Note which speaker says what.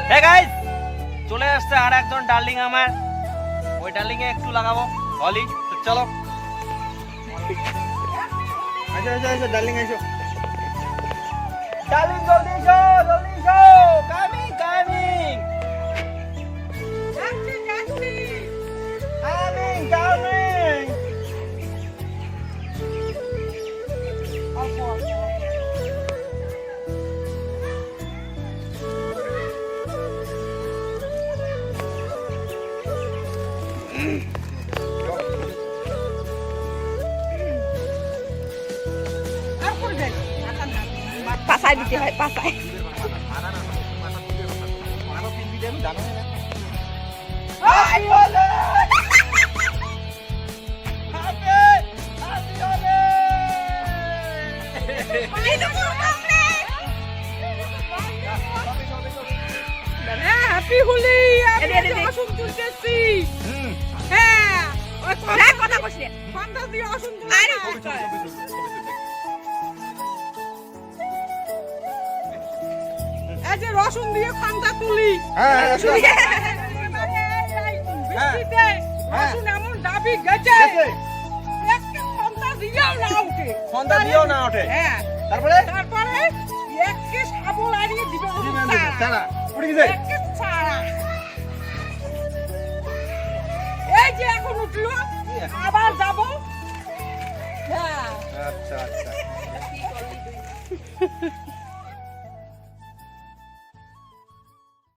Speaker 1: Hey guys, চলে আসছে আর একজন ডার্লিং আমার। ওই ডার্লিং এ একটু লাগাবো হলি। তো চলো,
Speaker 2: আচ্ছা আচ্ছা আচ্ছা ডার্লিং এসো।
Speaker 1: ডার্লিং জলদি এসো, জলদি এসো। Coming coming coming coming.
Speaker 3: পাছায় দিতে হয়, পাছায়।
Speaker 4: হ্যাপি হোলি। আসুন তুলতেছি। হ্যাঁ,
Speaker 3: কথা বসলে
Speaker 4: ফ্যান্টাসি আসুন
Speaker 3: আরে
Speaker 4: এই যে রসুন দিয়ে ফান্টা তুলি।
Speaker 2: হ্যাঁ
Speaker 4: বৃষ্টিতে রসুন এমন দাবি গেছে, একটা ফান্টা দিয়েও না উঠে।
Speaker 1: ফোনটা দিও না ওঠে।
Speaker 4: হ্যাঁ,
Speaker 1: তারপরে
Speaker 4: তারপরে একে সাবল আড়িয়ে দিবে
Speaker 2: চালা উঠে গেছে।
Speaker 4: একে ছাড়া। এই যে এখন উঠলো, আবার যাব। হ্যাঁ,
Speaker 2: আচ্ছা আচ্ছা